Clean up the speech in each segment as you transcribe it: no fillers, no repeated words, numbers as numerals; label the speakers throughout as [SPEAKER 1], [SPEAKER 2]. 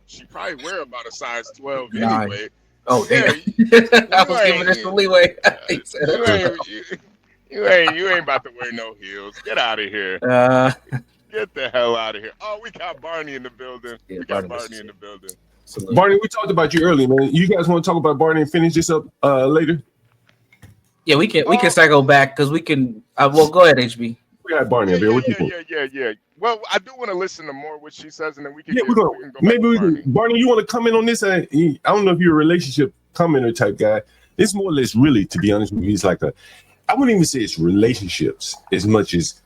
[SPEAKER 1] she probably wear about a size 12
[SPEAKER 2] 9.
[SPEAKER 1] anyway.
[SPEAKER 2] Oh,
[SPEAKER 1] Yeah,
[SPEAKER 2] damn. I was giving this the leeway.
[SPEAKER 1] you ain't about to wear no heels. Get out of here. Get the hell out of here. Oh, we got Barney in the building.
[SPEAKER 2] Yeah,
[SPEAKER 1] We got
[SPEAKER 2] Barnabus
[SPEAKER 1] Barney in the building.
[SPEAKER 2] Salute.
[SPEAKER 3] Barney, we talked about you earlier, man. You guys want to talk about Barney and finish this up later?
[SPEAKER 2] Yeah, we can cycle back because we can. Well, go ahead, HB.
[SPEAKER 3] We got Barney up here. What you think?
[SPEAKER 1] Yeah. Well, I do want to listen to more what she says, and then we can.
[SPEAKER 3] Yeah, we're going. Maybe we can. Barney, you want to comment on this? I don't know if you're a relationship commenter type guy. It's more or less, really, to be honest with you, it's like I wouldn't even say it's relationships as much as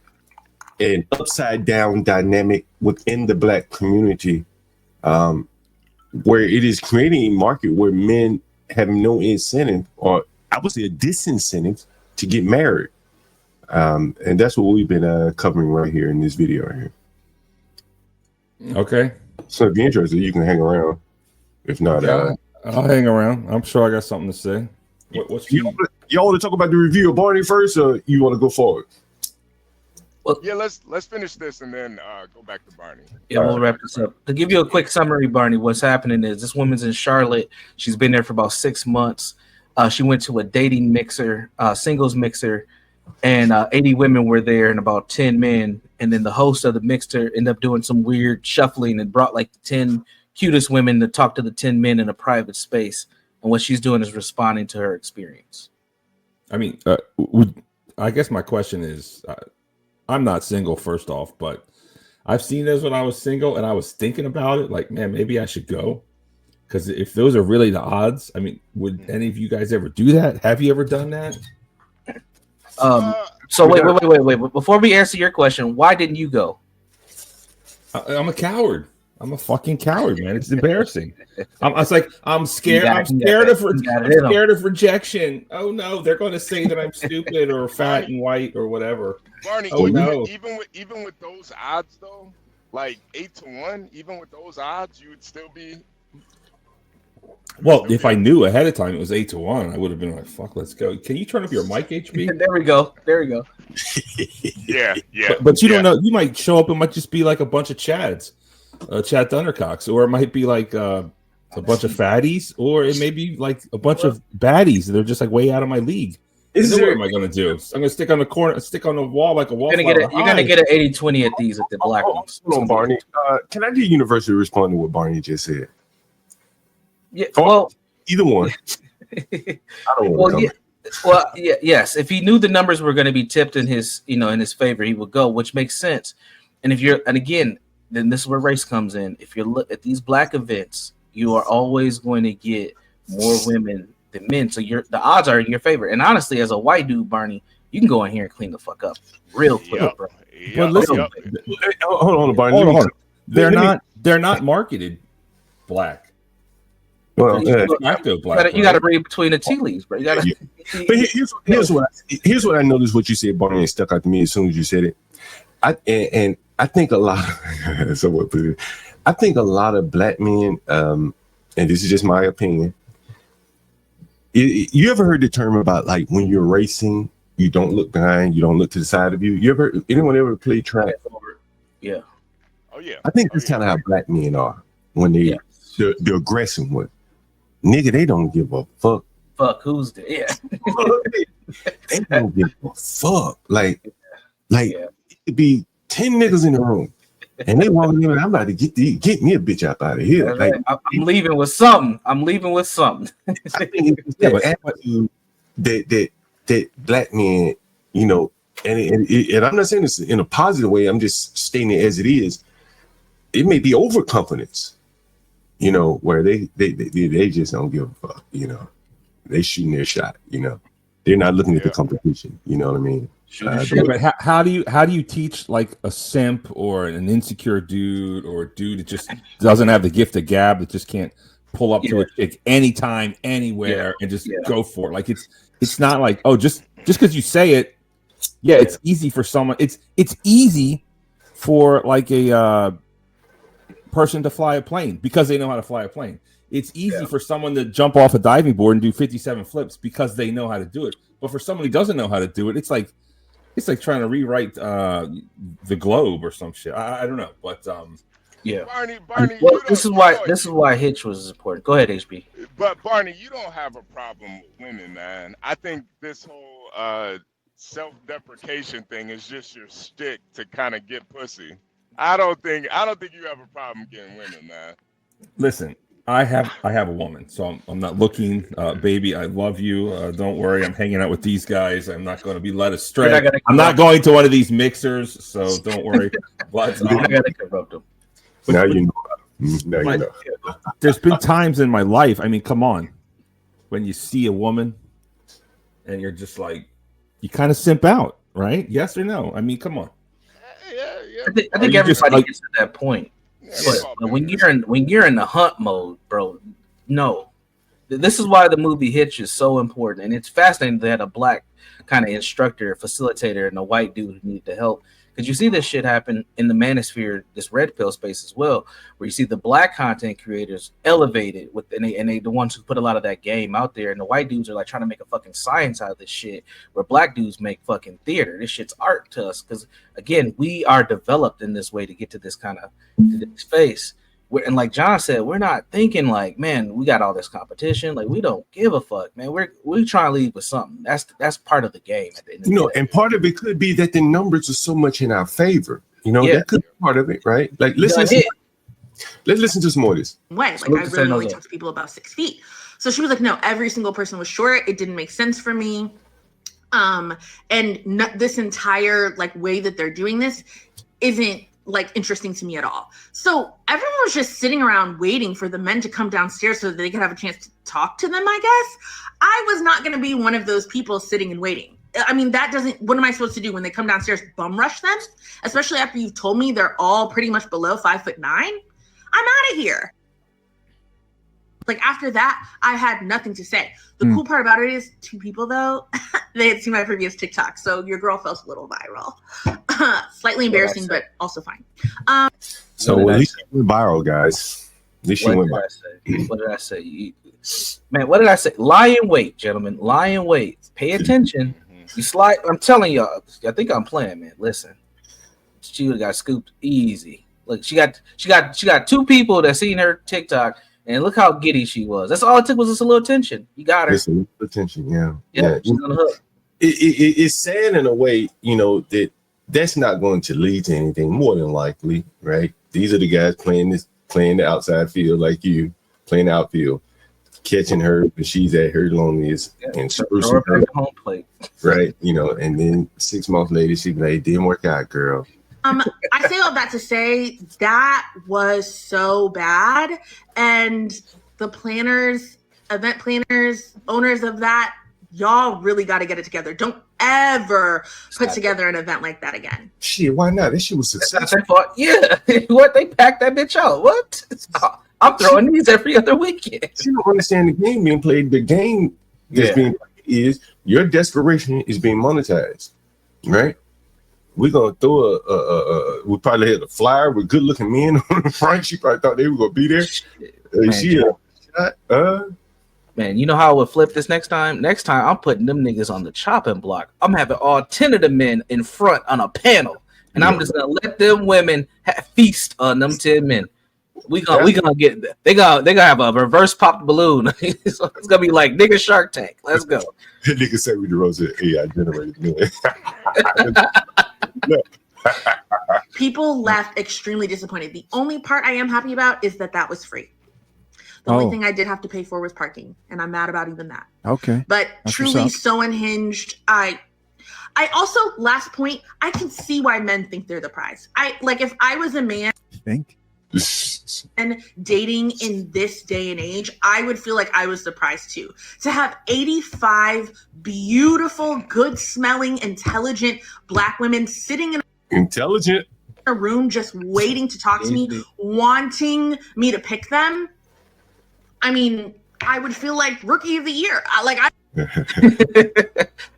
[SPEAKER 3] an upside down dynamic within the Black community, where it is creating a market where men have no incentive, or I would say a disincentive, to get married. And that's what we've been covering right here in this video right here.
[SPEAKER 4] Okay.
[SPEAKER 3] So if you're interested, you can hang around. If not,
[SPEAKER 4] I'll hang around. I'm sure I got something to say.
[SPEAKER 3] Y'all want to talk about the review of Barney first, or you want to go forward?
[SPEAKER 1] Well, yeah, let's finish this and then go back to Barney.
[SPEAKER 2] Yeah, we'll wrap this up. To give you a quick summary, Barney, what's happening is this woman's in Charlotte. She's been there for about 6 months. She went to a dating mixer, singles mixer, and 80 women were there and about 10 men. And then the host of the mixer ended up doing some weird shuffling and brought like the 10 cutest women to talk to the 10 men in a private space. And what she's doing is responding to her experience.
[SPEAKER 4] I mean, I guess my question is, I'm not single, first off, but I've seen this when I was single and I was thinking about it. Like, man, maybe I should go. Because if those are really the odds, I mean, would any of you guys ever do that? Have you ever done that?
[SPEAKER 2] So wait. Before we answer your question, why didn't you go?
[SPEAKER 4] I'm a coward. I'm a fucking coward, man. It's embarrassing. I'm scared. I'm scared of rejection. Oh no, they're going to say that I'm stupid or fat and white or whatever.
[SPEAKER 1] Barney, even with those odds though, like 8-1, even with those odds, you would still be.
[SPEAKER 4] Well, if I knew ahead of time it was 8-1, I would have been like, "Fuck, let's go." Can you turn up your mic, HB?
[SPEAKER 2] There we go.
[SPEAKER 1] Yeah.
[SPEAKER 4] But you don't know. You might show up. It might just be like a bunch of Chads. Chad Thundercocks, or it might be like a bunch of fatties, or it may be like a bunch of baddies. They're just like way out of my league. What am I going to do? I'm going to stick on the corner, stick on the wall like a wall.
[SPEAKER 2] You're going to get an 80-20 at these at the Black ones.
[SPEAKER 3] Hold on, Barney. Can I get Universal to respond to what Barney just said?
[SPEAKER 2] Yeah. Well,
[SPEAKER 3] either one. I don't want to
[SPEAKER 2] yes. If he knew the numbers were going to be tipped in his favor, he would go, which makes sense. And again. Then this is where race comes in. If you look at these Black events, you are always going to get more women than men. So the odds are in your favor. And honestly, as a white dude, Barney, you can go in here and clean the fuck up real quick, bro.
[SPEAKER 4] But listen,
[SPEAKER 3] hold on, Barney.
[SPEAKER 4] Hold on. They're not marketed Black.
[SPEAKER 3] Well,
[SPEAKER 2] you got to read between the tea leaves, bro. You got to.
[SPEAKER 3] But here's what I noticed. What you said, Barney, and stuck out to me as soon as you said it. I think a lot of Black men, and this is just my opinion. You ever heard the term about like when you're racing, you don't look behind, you don't look to the side of you? Anyone ever play track?
[SPEAKER 2] Yeah.
[SPEAKER 1] Oh yeah.
[SPEAKER 3] I think that's kind of how Black men are when they're aggressive with. Nigga, they don't give a fuck.
[SPEAKER 2] Fuck who's there? Yeah.
[SPEAKER 3] They don't give a fuck. Like it could be 10 niggas in the room, and they walking in. I'm about to get me a bitch out of here. Like,
[SPEAKER 2] I'm leaving with something. I
[SPEAKER 3] think it's that attitude that Black men, and I'm not saying this in a positive way. I'm just stating it as it is. It may be overconfidence, where they just don't give a fuck. They shooting their shot. They're not looking at the competition. You know what I mean?
[SPEAKER 4] But how do you teach like a simp or an insecure dude or a dude that just doesn't have the gift of gab, that just can't pull up to a chick anytime, anywhere, and just go for it? Like it's not like, oh, just because you say it, it's easy for someone. It's easy for like a person to fly a plane because they know how to fly a plane. It's easy for someone to jump off a diving board and do 57 flips because they know how to do it. But for someone who doesn't know how to do it, it's like trying to rewrite the globe or some shit. I don't know, but
[SPEAKER 2] Yeah.
[SPEAKER 1] Barney.
[SPEAKER 2] Well, this is why Hitch was important. Go ahead, HB.
[SPEAKER 1] But Barney, you don't have a problem with women, man. I think this whole self-deprecation thing is just your stick to kind of get pussy. I don't think you have a problem getting women, man.
[SPEAKER 4] Listen, I have a woman, so I'm not looking, baby. I love you. Don't worry, I'm hanging out with these guys. I'm not going to be led astray. I'm not going to one of these mixers, so don't worry. But
[SPEAKER 2] I gotta corrupt them.
[SPEAKER 3] Now you know. Now you know.
[SPEAKER 4] There's been times in my life. I mean, come on, when you see a woman and you're just like, you kind of simp out, right? Yes or no? I mean, come on.
[SPEAKER 1] Yeah.
[SPEAKER 2] I think everybody gets to that point. But when you're in the hunt mode, bro, no. This is why the movie Hitch is so important, and it's fascinating that a black kind of instructor, facilitator, and a white dude who needed to help. Because you see this shit happen in the manosphere, this red pill space as well, where you see the black content creators elevated and they the ones who put a lot of that game out there, and the white dudes are like trying to make a fucking science out of this shit, where black dudes make fucking theater. This shit's art to us, because again, we are developed in this way to get to this kind of space. And like John said, we're not thinking like, man, we got all this competition. Like, we don't give a fuck, man. We trying to lead with something. That's part of the game. At the end of the day.
[SPEAKER 3] And part of it could be that the numbers are so much in our favor. That could be part of it, right? Like, let's listen to some more of this.
[SPEAKER 5] Like, I really only talk to people about 6 feet. So she was like, no, every single person was short. It didn't make sense for me. This entire like way that they're doing this isn't like interesting to me at all. So everyone was just sitting around waiting for the men to come downstairs so that they could have a chance to talk to them, I guess. I was not going to be one of those people sitting and waiting. I mean, what am I supposed to do when they come downstairs? Bum rush them? Especially after you've told me they're all pretty much below 5'9"? I'm out of here. Like, after that, I had nothing to say. The cool part about it is, 2 people, though, they had seen my previous TikTok, so your girl felt a little viral. Slightly embarrassing, but also fine.
[SPEAKER 3] So at least she went viral, guys. At least she went viral.
[SPEAKER 2] What did I say? Man, what did I say? Lie in wait, gentlemen. Lie in wait. Pay attention. You slide. I'm telling y'all. I think I'm playing, man. Listen, she would have got scooped easy. Look, she got 2 people that seen her TikTok. And look how giddy she was. That's all it took was just a little attention. You got her.
[SPEAKER 3] Just a little attention, yeah.
[SPEAKER 2] She's on the hook.
[SPEAKER 3] It's sad in a way, that's not going to lead to anything more than likely, right? These are the guys playing the outside field like you, playing the outfield, catching her when she's at her loneliest and sprucing her
[SPEAKER 2] home plate.
[SPEAKER 3] Right, and then 6 months later, she be like, didn't work out, girl.
[SPEAKER 5] I say all that to say that was so bad, and the planners, event planners, owners of that, y'all really got to get it together. Don't ever put together an event like that again.
[SPEAKER 3] Shit, why not? This shit was successful.
[SPEAKER 2] Yeah, what, they packed that bitch out? What? I'm throwing these every other weekend.
[SPEAKER 3] You don't understand the game being played. The game that's being played is your desperation is being monetized, right? We're gonna throw we probably had a flyer with good looking men on the front. She probably thought they were gonna be there.
[SPEAKER 2] Man, you know how I would flip this next time? Next time I'm putting them niggas on the chopping block. I'm having all 10 of the men in front on a panel, and I'm just gonna let them women feast on them 10 men. We gonna get they gonna have a reverse popped balloon. It's gonna be like nigga Shark Tank. Let's go.
[SPEAKER 3] Nigga said we the rose AI generated man.
[SPEAKER 5] People left extremely disappointed. The only part I am happy about is that was free. The only thing I did have to pay for was parking, and I'm mad about even that.
[SPEAKER 6] Okay.
[SPEAKER 5] But that's truly so unhinged. I also, last point, I can see why men think they're the prize. If I was a man and dating in this day and age, I would feel like I was the prize too. To have 85 beautiful, good smelling, intelligent black women sitting in a room just waiting to talk to me, wanting me to pick them. I mean, I would feel like rookie of the year.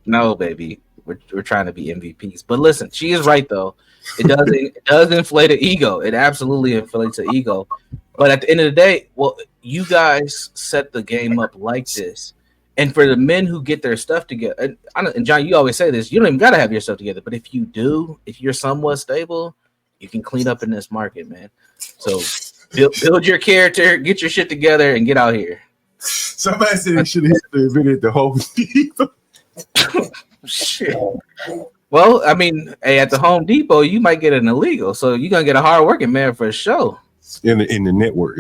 [SPEAKER 2] No, baby. We're trying to be MVPs. But listen, she is right though. It does inflate an ego. It absolutely inflates an ego. But at the end of the day, well, you guys set the game up like this. And for the men who get their stuff together, and John, you always say this, you don't even gotta have your stuff together. But if you do, if you're somewhat stable, You can clean up in this market, man. So build your character, get your shit together, and get out here.
[SPEAKER 3] Somebody said they should have invented the Home Depot.
[SPEAKER 2] Shit. Well, I mean, hey, at the Home Depot, you might get an illegal, so you're gonna get a hard working man for sure.
[SPEAKER 3] In the network.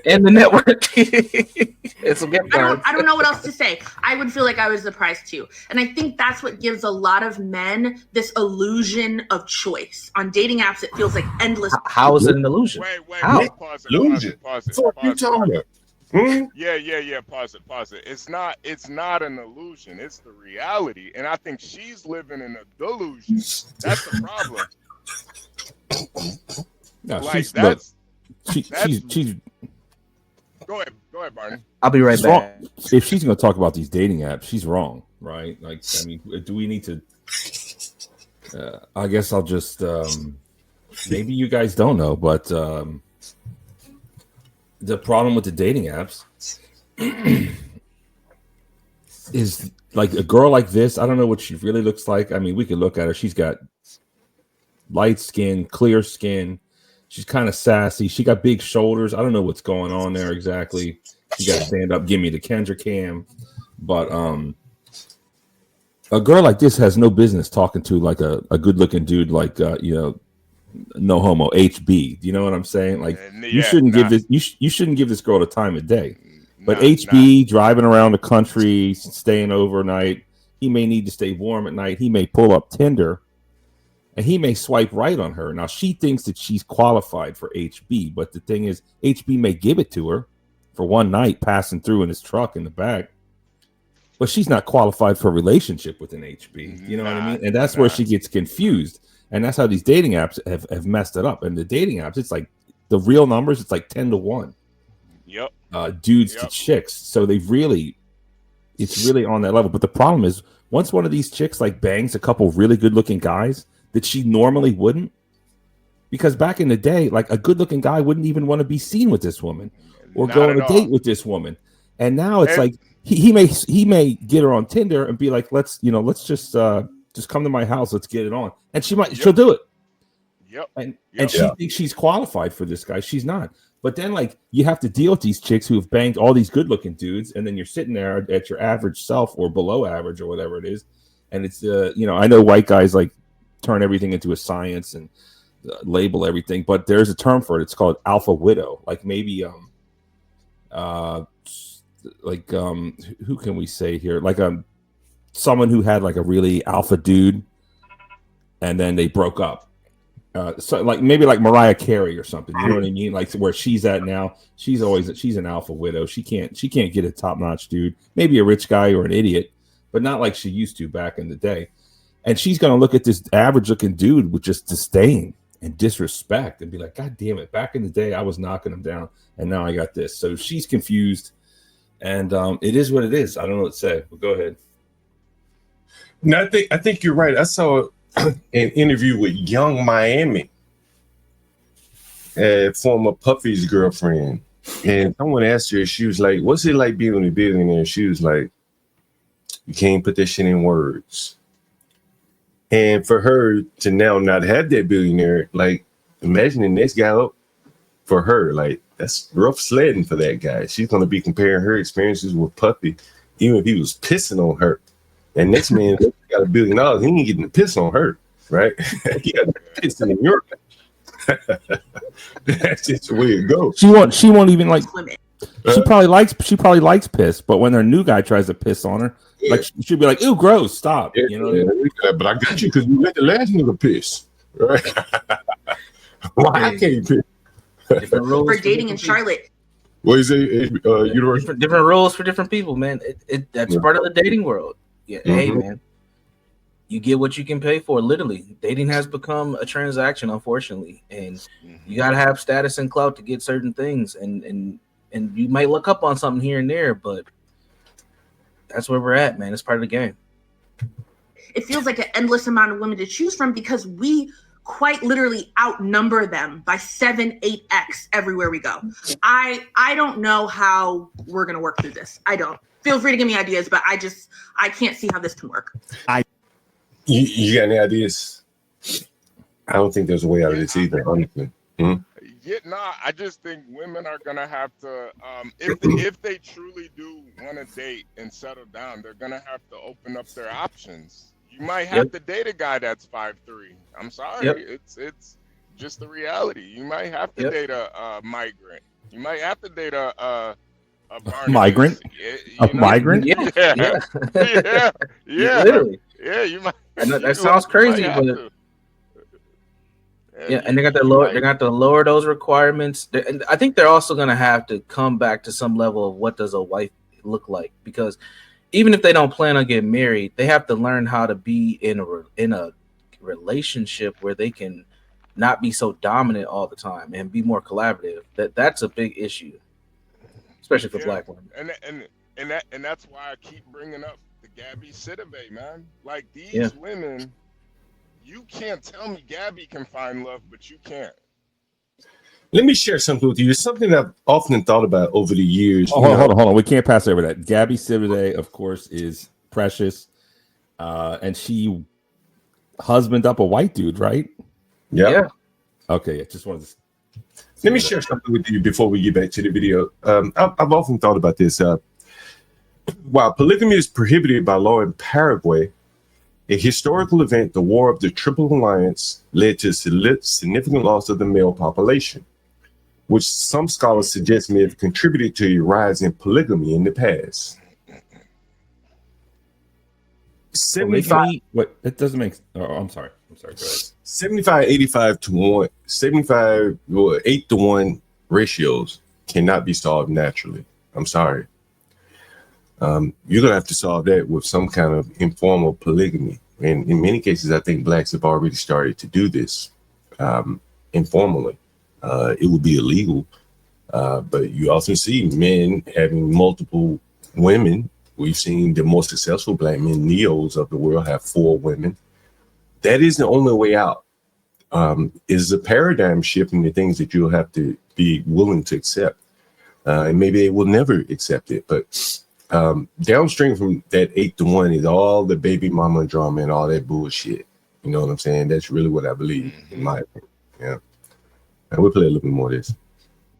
[SPEAKER 2] In the network. It's a gift card.
[SPEAKER 5] I don't know what else to say. I would feel like I was surprised too. And I think that's what gives a lot of men this illusion of choice. On dating apps, it feels like endless.
[SPEAKER 2] How is it an illusion?
[SPEAKER 1] Wait,
[SPEAKER 2] how?
[SPEAKER 1] Pause it.
[SPEAKER 3] You talking about?
[SPEAKER 1] Yeah. Pause it. It's not an illusion. It's the reality. And I think she's living in a delusion. That's the problem.
[SPEAKER 4] No,
[SPEAKER 1] like
[SPEAKER 4] she's
[SPEAKER 1] Go ahead, Barney.
[SPEAKER 2] I'll be right back.
[SPEAKER 4] Wrong. If she's going to talk about these dating apps, she's wrong, right? Like, I mean, do we need to? I guess I'll just. Maybe you guys don't know, but the problem with the dating apps is like a girl like this. I don't know what she really looks like. I mean, we could look at her. She's got light skin, clear skin. She's kind of sassy. She got big shoulders. I don't know what's going on there exactly. She got to stand up, give me the Kendra cam. But a girl like this has no business talking to like a good-looking dude like no homo HB. Do you know what I'm saying? Like you shouldn't give this you shouldn't give this girl the time of day. But HB driving around the country, staying overnight, he may need to stay warm at night. He may pull up Tinder. And he may swipe right on her. Now, she thinks that she's qualified for HB, but the thing is, HB may give it to her for one night, passing through in his truck in the back. But she's not qualified for a relationship with an HB. You know what I mean? And that's where she gets confused. And that's how these dating apps have messed it up. And the dating apps, it's like the real numbers, it's like 10-1.
[SPEAKER 1] Yep.
[SPEAKER 4] Dudes to chicks. So it's really on that level. But the problem is, once one of these chicks like bangs a couple really good looking guys, that she normally wouldn't, because back in the day, like a good-looking guy wouldn't even want to be seen with this woman or go on a date with this woman. And now it's like he may get her on Tinder and be like, let's just come to my house, let's get it on, and she'll do it.
[SPEAKER 1] Yep.
[SPEAKER 4] And she thinks she's qualified for this guy. She's not. But then like you have to deal with these chicks who have banged all these good-looking dudes, and then you're sitting there at your average self or below average or whatever it is, and it's I know white guys like turn everything into a science and label everything, but there's a term for it. It's called alpha widow. Like maybe who can we say here? Like someone who had like a really alpha dude and then they broke up. So like maybe like Mariah Carey or something. You know what I mean? Like where she's at now, she's an alpha widow. She can't get a top-notch dude. Maybe a rich guy or an idiot, but not like she used to back in the day. And she's going to look at this average-looking dude with just disdain and disrespect and be like, God damn it, back in the day, I was knocking him down, and now I got this. So she's confused, and it is what it is. I don't know what to say, but go ahead.
[SPEAKER 3] No, I think you're right. I saw an interview with Young Miami, former Puffy's girlfriend, and someone asked her, she was like, what's it like being a billionaire? She was like, you can't put that shit in words. And for her to now not have that billionaire, like imagine the next guy up for her, like that's rough sledding for that guy. She's going to be comparing her experiences with Puffy, even if he was pissing on her. And next man got $1 billion, he ain't getting to piss on her, right? He got to piss in Europe. That's just the way it goes.
[SPEAKER 4] She won't even like. She probably likes piss, but when her new guy tries to piss on her, like she'd be like, "Ew, gross! Stop!"
[SPEAKER 3] Yeah,
[SPEAKER 4] you know.
[SPEAKER 3] But I got you because you let the last nigga piss, right? Why I can't piss?
[SPEAKER 2] Different rules
[SPEAKER 5] for dating in Charlotte.
[SPEAKER 3] What is it?
[SPEAKER 2] Different rules for different people, man. That's part of the dating world. Yeah, Hey, man, you get what you can pay for. Literally, dating has become a transaction, unfortunately, and you gotta have status and clout to get certain things, and you might look up on something here and there, but that's where we're at, man. It's part of the game.
[SPEAKER 5] It feels like an endless amount of women to choose from because we quite literally outnumber them by 7-8x everywhere we go. I don't know how we're gonna work through this. I don't. Feel free to give me ideas, but I can't see how this can work.
[SPEAKER 3] You got any ideas? I don't think there's a way out of this either, honestly.
[SPEAKER 1] Yeah, nah, I just think women are gonna have to, if they truly do want to date and settle down, they're gonna have to open up their options. You might have to date a guy that's 5'3". I'm sorry, it's just the reality. You might have to date a migrant. You might have to date a Barnabus.
[SPEAKER 4] Migrant? A migrant?
[SPEAKER 1] Yeah.
[SPEAKER 2] Literally.
[SPEAKER 1] Yeah, you might.
[SPEAKER 2] That sounds crazy, but. Yeah, and they got to lower those requirements. And I think they're also going to have to come back to some level of what does a wife look like, because even if they don't plan on getting married, they have to learn how to be in a relationship where they can not be so dominant all the time and be more collaborative. That's a big issue, especially for Black women.
[SPEAKER 1] And that's why I keep bringing up the Gabby Sidibe, man. Like these women. You can't tell me Gabby can find love, but you can't.
[SPEAKER 3] Let me share something with you. It's something I've often thought about over the years.
[SPEAKER 4] Oh, hold on. We can't pass over that. Gabby Sidibe, of course, is precious. And she husbanded up a white dude, right?
[SPEAKER 3] Yeah.
[SPEAKER 4] Okay, I just wanted to...
[SPEAKER 3] Let me share something with you before we get back to the video. I've often thought about this. While polygamy is prohibited by law in Paraguay, a historical event, the War of the Triple Alliance, led to significant loss of the male population, which some scholars suggest may have contributed to a rise in polygamy in the past. 75.
[SPEAKER 4] What? It doesn't make. Oh, I'm sorry. Go ahead.
[SPEAKER 3] 75, 85 to 1, 75, 8 to 1 ratios cannot be solved naturally. I'm sorry. You're going to have to solve that with some kind of informal polygamy. And in many cases, I think Blacks have already started to do this informally. It would be illegal, but you often see men having multiple women. We've seen the most successful Black men, neos of the world, have 4 women. That is the only way out. It is a paradigm shift in the things that you'll have to be willing to accept. And maybe they will never accept it, but downstream from that 8 to 1 is all the baby mama drama and all that bullshit. You know what I'm saying? That's really what I believe, in my opinion. Yeah. And we'll play a little bit more of this.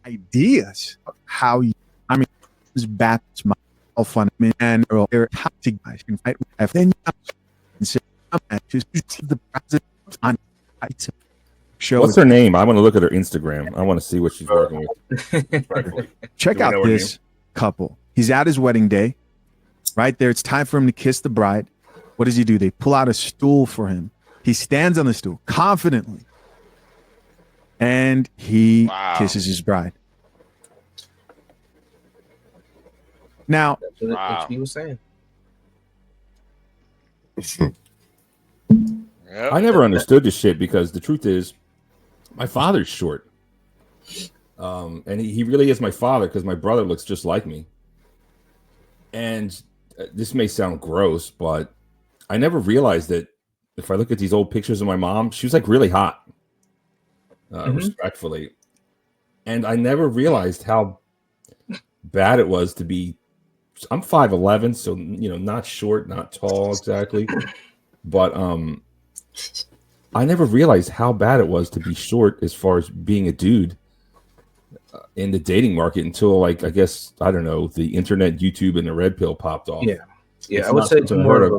[SPEAKER 6] Ideas of how you, this bat's my fun man or to guys can fight with then the president on show.
[SPEAKER 4] What's her name? I want to look at her Instagram. I want to see what she's working with.
[SPEAKER 6] Check out this couple. He's at his wedding day, right there. It's time for him to kiss the bride. What does he do? They pull out a stool for him. He stands on the stool confidently, and he kisses his bride. Now,
[SPEAKER 2] that's what he was saying.
[SPEAKER 4] I never understood this shit because the truth is, my father's short, and he really is my father because my brother looks just like me. And this may sound gross, but I never realized that if I look at these old pictures of my mom, she was like really hot, respectfully. And I never realized how bad it was to be. I'm 5'11", so not short, not tall exactly, but I never realized how bad it was to be short as far as being a dude in the dating market until, like, I guess, I don't know, the internet, YouTube, and the red pill popped off.
[SPEAKER 2] Yeah, I would say it's more of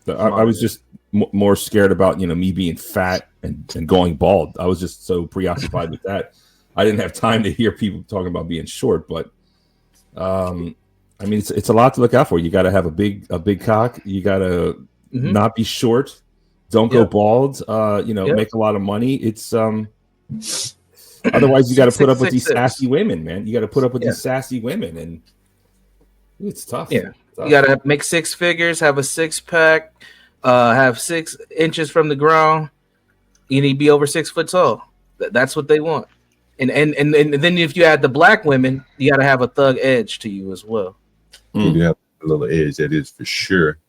[SPEAKER 4] I was just more scared about me being fat and going bald. I was just so preoccupied with that. I didn't have time to hear people talking about being short, but it's a lot to look out for. You got to have a big cock. You got to not be short. Don't go bald. Make a lot of money. It's otherwise you got to put up with these sassy women, man. You got to put up with these sassy women, and it's tough.
[SPEAKER 2] Yeah, you got to make 6 figures, have a 6-pack, have 6 inches from the ground. You need to be over 6 foot tall. That's what they want. And then if you add the Black women, you got to have a thug edge to you as well.
[SPEAKER 3] You have a little edge, that is for sure.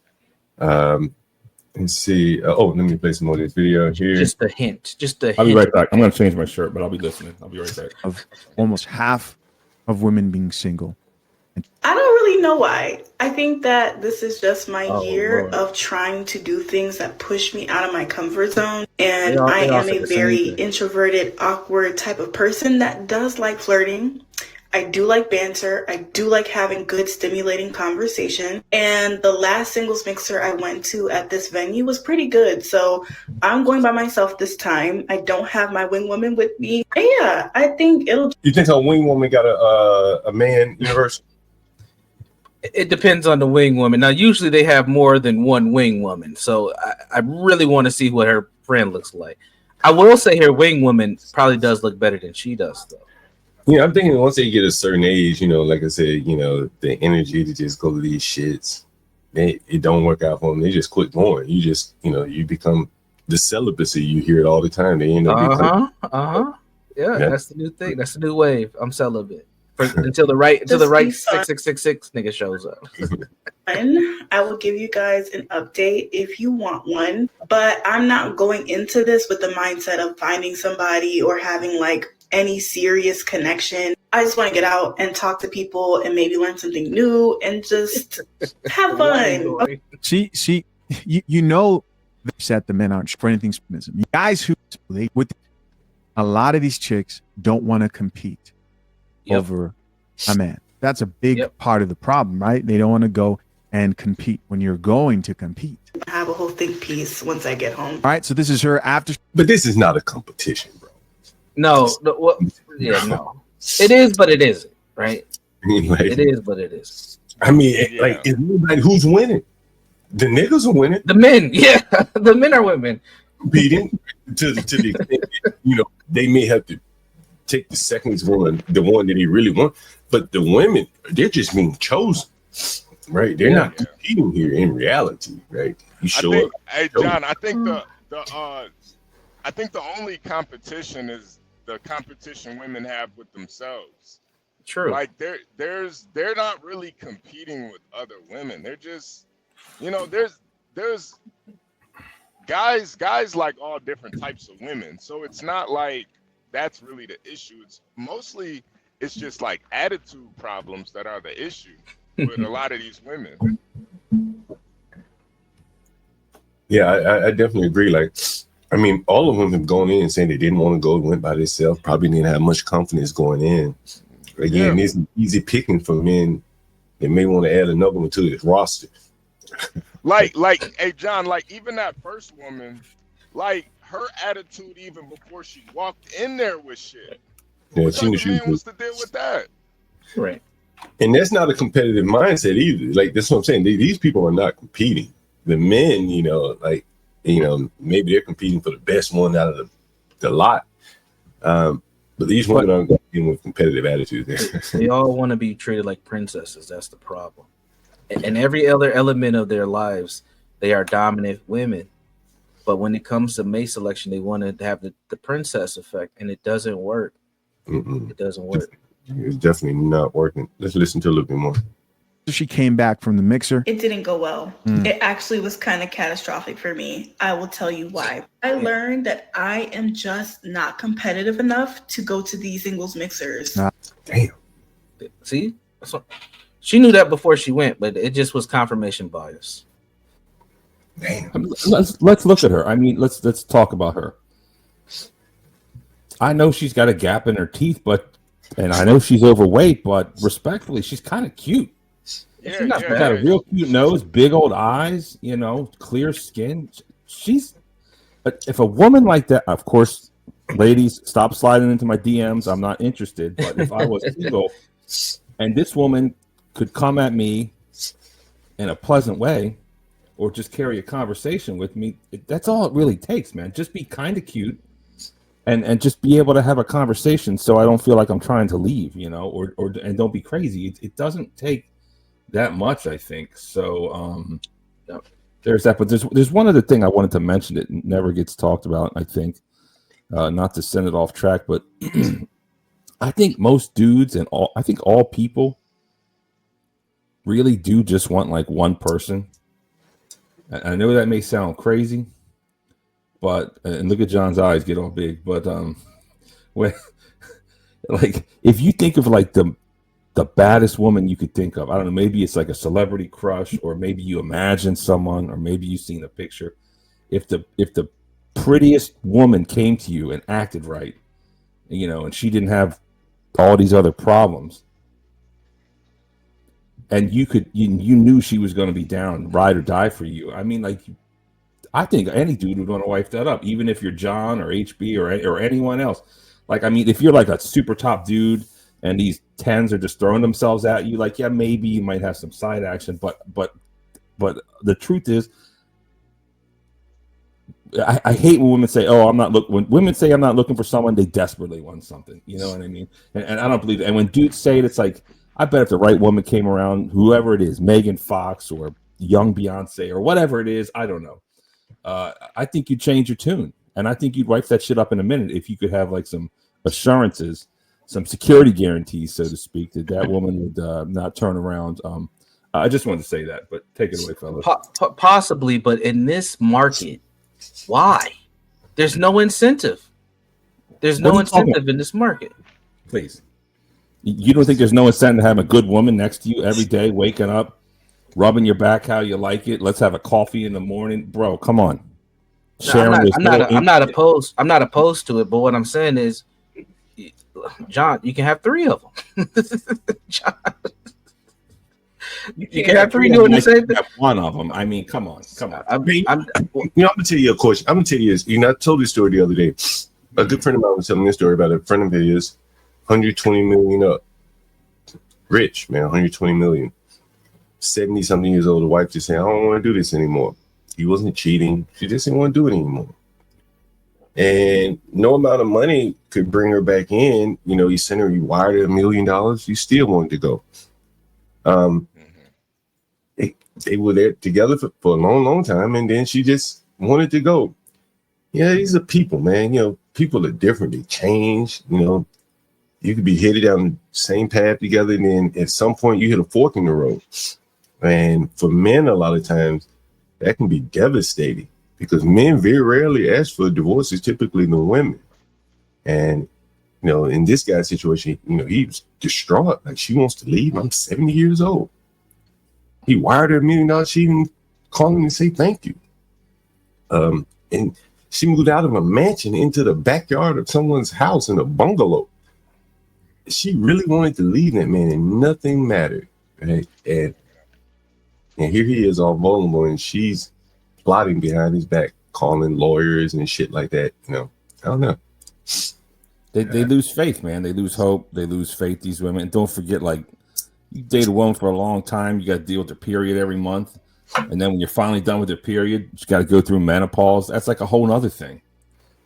[SPEAKER 3] Let's see. Let me play some more of this video here.
[SPEAKER 2] Just a hint.
[SPEAKER 4] I'll be right back. I'm going to change my shirt, but I'll be listening. I'll be right back.
[SPEAKER 6] Of almost half of women being single.
[SPEAKER 5] I don't really
[SPEAKER 7] really know why. I think that this is just my year
[SPEAKER 2] Lord.
[SPEAKER 7] of trying to do things that push me out of my comfort zone.
[SPEAKER 2] They
[SPEAKER 7] And
[SPEAKER 2] all
[SPEAKER 7] I am
[SPEAKER 2] say
[SPEAKER 7] a
[SPEAKER 2] the same
[SPEAKER 7] very
[SPEAKER 2] thing.
[SPEAKER 7] introverted, awkward type of person that does like flirting. I do like banter. I do like having good, stimulating conversation. And the last singles mixer I went to at this venue was pretty good. So I'm going by myself this time. I don't have my wing woman with me. And yeah, I think it'll.
[SPEAKER 3] You think a wing woman got a man universe?
[SPEAKER 2] It depends on the wing woman. Now, usually they have more than one wing woman, so I really want to see what her friend looks like. I will say her wing woman probably does look better than she does, though.
[SPEAKER 3] Yeah, I'm thinking once they get a certain age, like I said, the energy to just go to these shits, it don't work out for them. They just quit going. You just, you become the celibacy. You hear it all the time. They end up becoming.
[SPEAKER 2] Yeah, that's the new thing. That's the new wave. I'm celibate until the right 6666 nigga shows up.
[SPEAKER 7] I will give you guys an update if you want one, but I'm not going into this with the mindset of finding somebody or having like any serious connection. I just want to get out and talk to people and maybe learn something new and just have fun.
[SPEAKER 6] You know, that the men aren't for anything submissive. You guys who with a lot of these chicks don't want to compete over a man. That's a big part of the problem, right? They don't want to go and compete when you're going to compete.
[SPEAKER 7] I have a whole think piece once I get home.
[SPEAKER 6] All right, so this is her after.
[SPEAKER 3] But this is not a competition, bro.
[SPEAKER 2] No. No. It is, but it isn't, right? It is, but it is.
[SPEAKER 3] I mean, it's who's winning? The niggas are winning.
[SPEAKER 2] The men, the men are winning.
[SPEAKER 3] Competing to the extent, they may have to take the second one, the one that he really want. But the women, they're just being chosen, right? They're not competing here in reality, right? You show up.
[SPEAKER 1] Hey, John, I think the only competition is the competition women have with themselves.
[SPEAKER 2] True.
[SPEAKER 1] Like they're not really competing with other women. They're just, there's guys like all different types of women. So it's not like that's really the issue. It's just like attitude problems that are the issue with a lot of these women.
[SPEAKER 3] Yeah, I definitely agree. Like, I mean, all of them have gone in saying they didn't want to go, went by themselves, probably didn't have much confidence going in. Again, it's easy picking for men that may want to add another one to his roster.
[SPEAKER 1] Like, hey, John, like even that first woman, like her attitude even before she walked in there was shit.
[SPEAKER 3] Yeah,
[SPEAKER 1] what type of man was to deal with that?
[SPEAKER 2] Right.
[SPEAKER 3] And that's not a competitive mindset either. Like, that's what I'm saying. These people are not competing. The men, maybe they're competing for the best one out of the lot. But these women aren't competing with competitive attitudes.
[SPEAKER 2] They all want to be treated like princesses. That's the problem. And every other element of their lives, they are dominant women. But when it comes to mate selection, they want to have the princess effect, and it doesn't work. It doesn't work.
[SPEAKER 3] It's definitely not working. Let's listen to a little bit more.
[SPEAKER 6] She came back from the mixer.
[SPEAKER 7] It didn't go well. It actually was kind of catastrophic for me. I will tell you why. I learned that I am just not competitive enough to go to these singles mixers.
[SPEAKER 3] Damn.
[SPEAKER 2] See? She knew that before she went, but it just was confirmation bias.
[SPEAKER 3] Damn.
[SPEAKER 4] Let's look at her. I mean, let's talk about her. I know she's got a gap in her teeth, and I know she's overweight, but respectfully, she's kind of cute. She's not bad. Got a real cute nose, big old eyes, clear skin. If a woman like that, of course, ladies, stop sliding into my DMs. I'm not interested. But if I was single and this woman could come at me in a pleasant way or just carry a conversation with me, that's all it really takes, man. Just be kind of cute and just be able to have a conversation so I don't feel like I'm trying to leave, and don't be crazy. It doesn't take that much, I think. So there's that. But there's one other thing I wanted to mention that never gets talked about, I think. Not to send it off track, but I think most dudes and all people really do just want like one person. I know that may sound crazy, but and look at John's eyes get all big. But when like if you think of like the the baddest woman you could think of. I don't know, maybe it's like a celebrity crush, or maybe you imagine someone, or maybe you've seen a picture. If the prettiest woman came to you and acted right, and she didn't have all these other problems, and you knew she was going to be down, ride or die for you. I mean, like, I think any dude would want to wife that up, even if you're John or HB or anyone else. Like, I mean, if you're like a super top dude and these 10s are just throwing themselves at you, like, yeah, maybe you might have some side action, but the truth is, I hate when women say, "Oh, when women say I'm not looking for someone, they desperately want something." You know what I mean? And I don't believe it. And when dudes say it, it's like, I bet if the right woman came around, whoever it is, Megan Fox or young Beyonce or whatever it is, I don't know. I think you'd change your tune, and I think you'd wipe that shit up in a minute if you could have like some assurances, some security guarantees, so to speak, that woman would not turn around. I just wanted to say that, but take it away, fellas.
[SPEAKER 2] Possibly, but in this market, why? There's no incentive. There's no incentive in this market.
[SPEAKER 4] Please. You don't think there's no incentive to have a good woman next to you every day, waking up, rubbing your back how you like it? Let's have a coffee in the morning, bro. Come on.
[SPEAKER 2] I'm not opposed. I'm not opposed to it, but what I'm saying is, John, you can have 3 of them. John, you can have 3 doing the same thing.
[SPEAKER 4] One of them. I mean, come on.
[SPEAKER 3] I'm gonna tell you a question. I'm gonna tell you this. I told this story the other day. A good friend of mine was telling me a story about a friend of his, 120 million up, rich man, 120 million, 70 something years old. The wife just saying, "I don't want to do this anymore." He wasn't cheating. She just didn't want to do it anymore. And no amount of money could bring her back in. He sent her, he wired her $1 million. She still wanted to go. They were there together for a long, long time, and then she just wanted to go. Yeah, these are people, man. People are different. They change. You could be headed down the same path together, and then at some point you hit a fork in the road. And for men, a lot of times, that can be devastating because men very rarely ask for a divorce. It's typically the women. And, in this guy's situation, he was distraught. Like, she wants to leave. I'm 70 years old. He wired her $1 million. She didn't call him and say thank you. And she moved out of a mansion into the backyard of someone's house in a bungalow. She really wanted to leave that man, and nothing mattered. Right? And here he is, all vulnerable, and she's plotting behind his back, calling lawyers and shit like that. I don't know.
[SPEAKER 4] They lose faith, man. They lose hope. They lose faith. These women. And don't forget, like, you date a woman for a long time, you got to deal with their period every month. And then when you're finally done with their period, you got to go through menopause. That's like a whole other thing.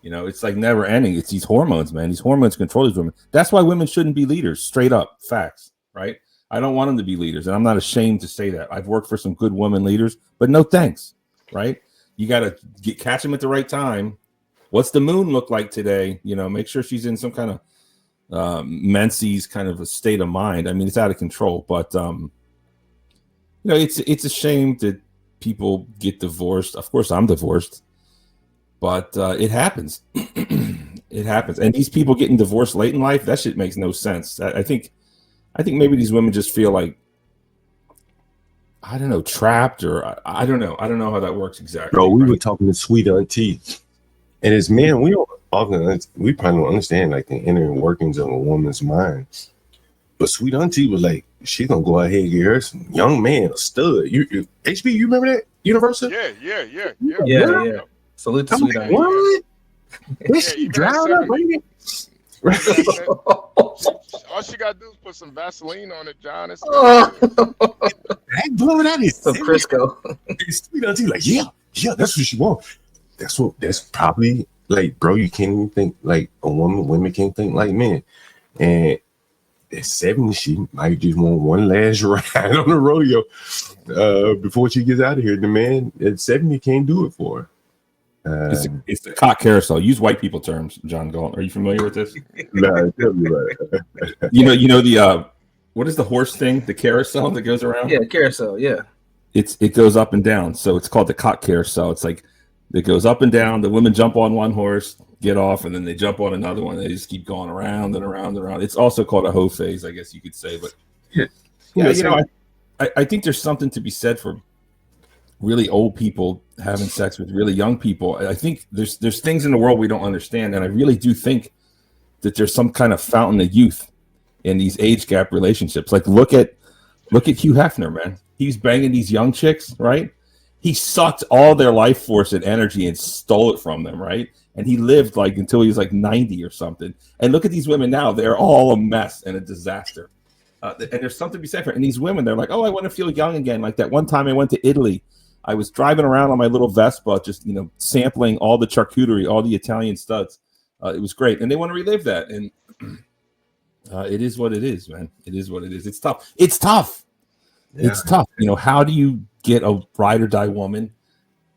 [SPEAKER 4] It's like never ending. It's these hormones, man. These hormones control these women. That's why women shouldn't be leaders. Straight up. Facts. Right? I don't want them to be leaders. And I'm not ashamed to say that. I've worked for some good women leaders, but no thanks. Right? You got to catch them at the right time. What's the moon look like today? Make sure she's in some kind of Menses kind of a state of mind. I mean, it's out of control, but it's a shame that people get divorced. Of course, I'm divorced, but it happens. It happens, and these people getting divorced late in life, that shit makes no sense. I think maybe these women just feel like, I don't know, trapped, or I don't know how that works exactly.
[SPEAKER 3] Bro, we were talking to Sweet Auntie, and as men, we probably don't understand like the inner workings of a woman's mind. But Sweet Auntie was like, she's gonna go ahead and get her some young man, a stud. You HB, you remember that Universal?
[SPEAKER 2] Yeah. Salute to Sweet Auntie.
[SPEAKER 3] What? She drowned up, baby.
[SPEAKER 1] All she gotta do is put some Vaseline on it, John. It's
[SPEAKER 3] that is
[SPEAKER 2] some Crisco.
[SPEAKER 3] Sweet Auntie like, yeah, that's what she wants. That's probably like, bro, you can't even think like a woman. Women can't think like men. And at 70, she might just want one last ride on the rodeo before she gets out of here. The man at 70 can't do it for her.
[SPEAKER 4] It's the cock carousel. Use white people terms, John Galt. Are you familiar with this?
[SPEAKER 3] Nah, tell me about it.
[SPEAKER 4] You know the what is the horse thing? The carousel that goes around?
[SPEAKER 2] Yeah, carousel. Yeah.
[SPEAKER 4] It goes up and down. So it's called the cock carousel. It's like it goes up and down. The women jump on one horse, get off, and then they jump on another one. They just keep going around and around and around. It's also called a hoe phase, I guess you could say. But Yeah, you know, I think there's something to be said for really old people having sex with really young people. I think there's things in the world we don't understand, and I really do think that there's some kind of fountain of youth in these age gap relationships. Like look at Hugh Hefner, man. He's banging these young chicks, right? He sucked all their life force and energy and stole it from them, right? And he lived like until he was like 90 or something. And look at these women now; they're all a mess and a disaster. And there's something to be said for it. And these women, they're like, oh, I want to feel young again. Like that one time I went to Italy. I was driving around on my little Vespa, just, you know, sampling all the charcuterie, all the Italian studs. It was great. And they want to relive that. And it is what it is, man. It is what it is. It's tough. It's tough. Yeah. It's tough. You know, how do you get a ride or die woman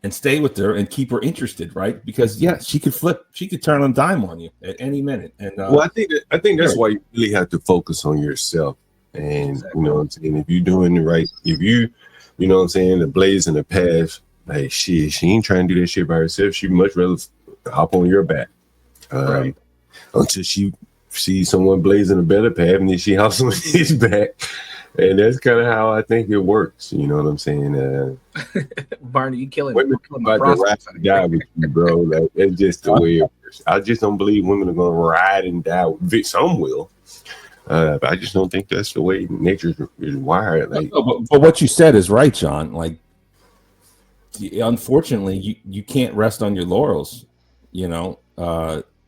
[SPEAKER 4] and stay with her and keep her interested, right? Because, yeah, she could flip. She could turn on a dime on you at any minute. And
[SPEAKER 3] well, I think that's why you really have to focus on yourself. And, you know what I'm saying? If you're doing the right, if you know what I'm saying, the blaze in the path, like she ain't trying to do that shit by herself. She'd much rather hop on your back. Right. Until she sees someone blazing a better path and then she hops on his back. And that's kind of how I think it works. You know what I'm saying?
[SPEAKER 2] Barney, you killing
[SPEAKER 3] women about to ride and die with you, bro. Like, it's just the way it works. I just don't believe women are going to ride and die with it. Some will. But I just don't think that's the way nature is wired. Like,
[SPEAKER 4] but what you said is right, John. Like, unfortunately, you can't rest on your laurels. You know,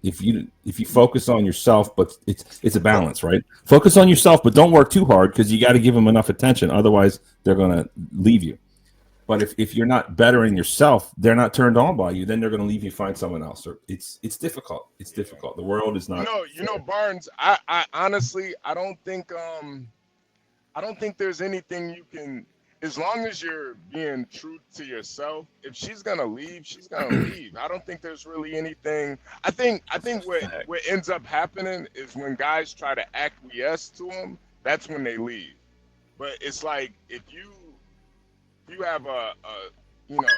[SPEAKER 4] if you focus on yourself, but it's a balance, right? Focus on yourself, but don't work too hard because you got to give them enough attention. Otherwise, they're gonna leave you. But if you're not bettering yourself, they're not turned on by you. Then they're going to leave you, find someone else. Or it's difficult. It's difficult. The world is not.
[SPEAKER 1] You know, Barnes. I honestly, I don't think there's anything you can. As long as you're being true to yourself, if she's gonna leave, she's gonna leave. I don't think there's really anything. I think what ends up happening is when guys try to acquiesce to them, that's when they leave. But it's like if you have if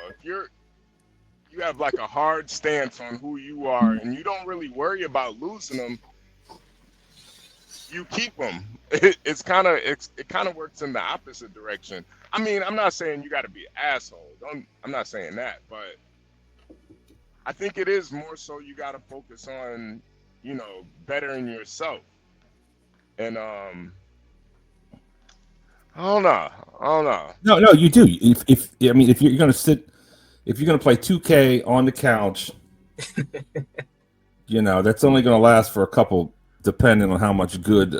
[SPEAKER 1] you have like a hard stance on who you are and you don't really worry about losing them, you keep them. It kind of works in the opposite direction. I mean, I'm not saying you got to be an asshole. I'm not saying that, but I think it is more so you got to focus on, you know, bettering yourself. And I don't know.
[SPEAKER 4] No, you do. If you're gonna play 2K on the couch, you know that's only gonna last for a couple, depending on how much good.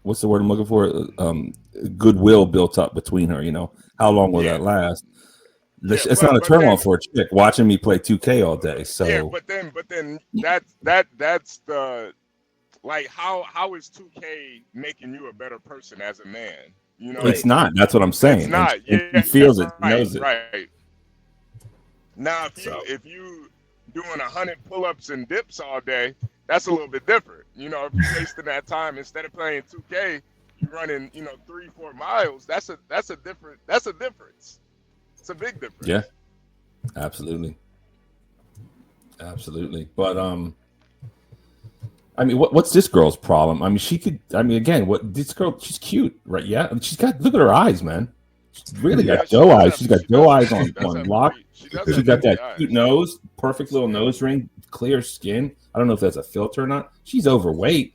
[SPEAKER 4] What's the word I'm looking for? Goodwill built up between her. You know, how long will that last? It's not a turn on for a chick watching me play 2K all day. So
[SPEAKER 1] yeah, but then that's the. Like, how is 2K making you a better person as a man? You know,
[SPEAKER 4] it's not. That's what I'm saying.
[SPEAKER 1] It's not.
[SPEAKER 4] He feels it, knows it.
[SPEAKER 1] Right. Now, if you doing 100 pull-ups and dips all day, that's a little bit different. You know, if you're wasting that time instead of playing 2K, you're running, 3-4 miles. That's a difference. It's a big difference.
[SPEAKER 4] Yeah, absolutely. But I mean, what's this girl's problem? I mean, this girl, she's cute, right? Yeah, she's got, look at her eyes, man. She's really got doe eyes. She's got doe eyes on lock. She's got that cute nose, perfect little nose ring, clear skin. I don't know if that's a filter or not. She's overweight,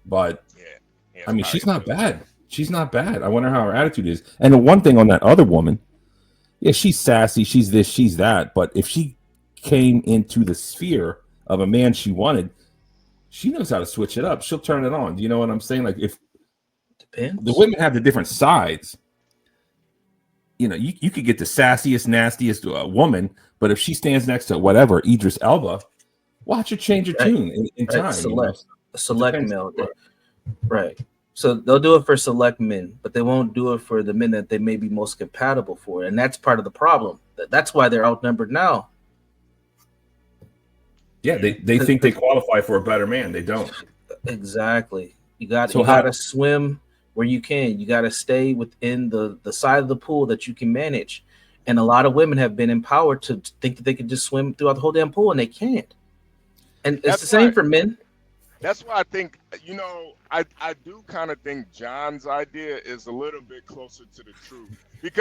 [SPEAKER 4] but I mean, she's not bad. She's not bad. I wonder how her attitude is. And the one thing on that other woman, yeah, she's sassy. She's this, she's that. But if she came into the sphere of a man she wanted, she knows how to switch it up. She'll turn it on. Do you know what I'm saying? Like, if
[SPEAKER 2] depends.
[SPEAKER 4] The women have the different sides. You know, you could get the sassiest, nastiest woman, but if she stands next to whatever Idris Elba, watch her change her tune in time.
[SPEAKER 2] Select male, right? So they'll do it for select men, but they won't do it for the men that they may be most compatible for, and that's part of the problem. That's why they're outnumbered now.
[SPEAKER 4] Yeah, they think they qualify for a better man. They don't.
[SPEAKER 2] Exactly. You got to swim where you can. You got to stay within the side of the pool that you can manage. And a lot of women have been empowered to think that they can just swim throughout the whole damn pool, and they can't. And it's the same for men.
[SPEAKER 1] that's why I think, I do kind of think John's idea is a little bit closer to the truth.